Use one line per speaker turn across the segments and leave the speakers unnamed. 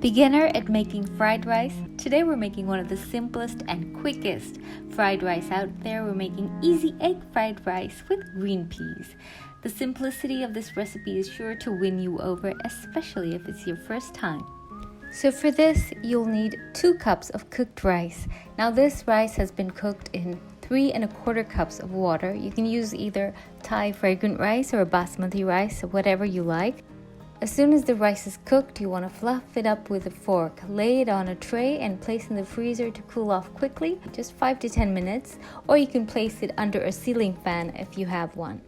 Beginner at making fried rice? Today we're making one of the simplest and quickest fried rice out there. We're making easy egg fried rice with green peas. The simplicity of this recipe is sure to win you over, especially if it's your first time. So for this, you'll need 2 cups of cooked rice. Now this rice has been cooked in 3 1/4 cups of water. You can use either Thai fragrant rice or basmati rice, whatever you like. As soon as the rice is cooked, you want to fluff it up with a fork. Lay it on a tray and place in the freezer to cool off quickly, just 5 to 10 minutes, or you can place it under a ceiling fan if you have one.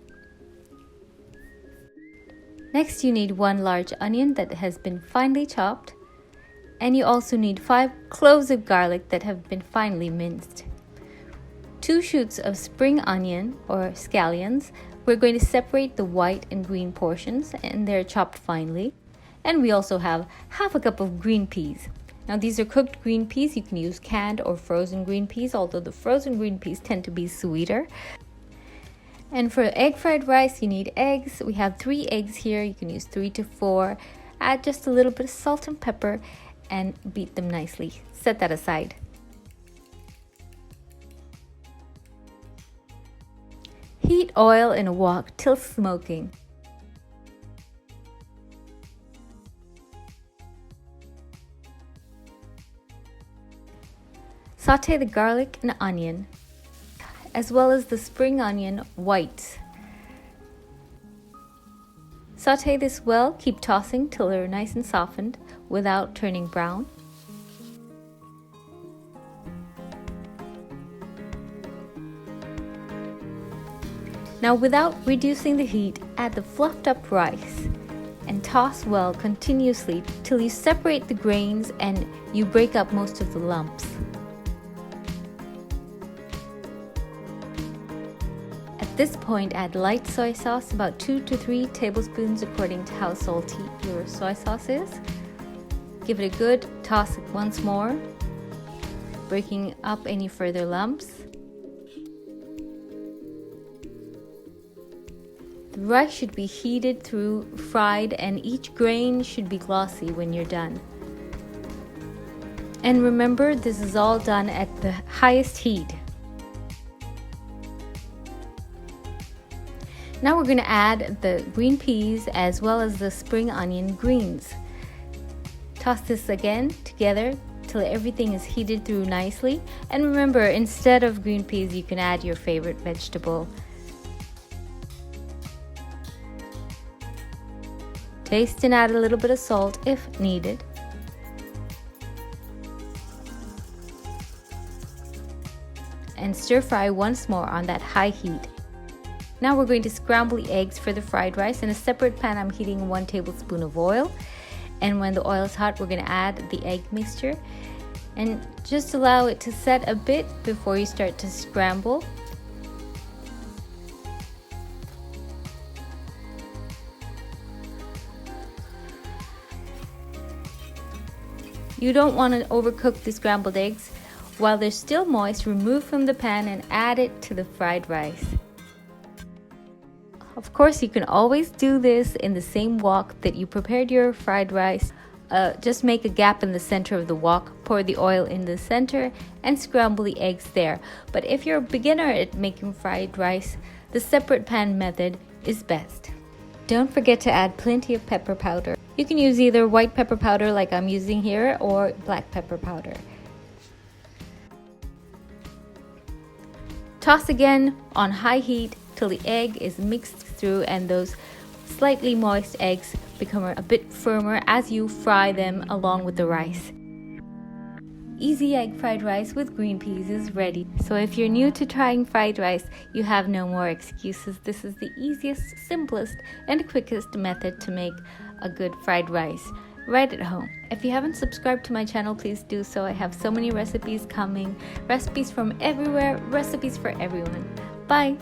Next, you need 1 large onion that has been finely chopped, and you also need 5 cloves of garlic that have been finely minced. 2 shoots of spring onion or scallions. We're going to separate the white and green portions, and they're chopped finely. And we also have 1/2 cup of green peas. Now these are cooked green peas. You can use canned or frozen green peas, although the frozen green peas tend to be sweeter. And for egg fried rice, you need eggs. We have 3 eggs here. You can use 3 to 4. Add just a little bit of salt and pepper and beat them nicely. Set that aside. Heat oil in a wok till smoking. Saute the garlic and onion, as well as the spring onion whites. Saute this well, keep tossing till they're nice and softened without turning brown. Now without reducing the heat, add the fluffed up rice and toss well continuously till you separate the grains and you break up most of the lumps. At this point, add light soy sauce, about 2 to 3 tablespoons according to how salty your soy sauce is. Give it a good toss once more, breaking up any further lumps. The rice should be heated through, fried, and each grain should be glossy when you're done. And remember, this is all done at the highest heat. Now we're going to add the green peas as well as the spring onion greens. Toss this again together till everything is heated through nicely. And remember, instead of green peas, you can add your favorite vegetable. Taste and add a little bit of salt if needed. And stir fry once more on that high heat. Now we're going to scramble the eggs for the fried rice. In a separate pan, I'm heating 1 tablespoon of oil. And when the oil is hot, we're going to add the egg mixture. And just allow it to set a bit before you start to scramble. You don't want to overcook the scrambled eggs. While they're still moist, remove from the pan and add it to the fried rice. Of course, you can always do this in the same wok that you prepared your fried rice. Just make a gap in the center of the wok, pour the oil in the center, and scramble the eggs there. But if you're a beginner at making fried rice, the separate pan method is best. Don't forget to add plenty of pepper powder. You can use either white pepper powder like I'm using here or black pepper powder. Toss again on high heat till the egg is mixed through and those slightly moist eggs become a bit firmer as you fry them along with the rice. Easy egg fried rice with green peas is ready. So if you're new to trying fried rice, you have no more excuses. This is the easiest, simplest, and quickest method to make a good fried rice right at home. If you haven't subscribed to my channel, please do so. I have so many recipes coming, recipes from everywhere, recipes for everyone. Bye!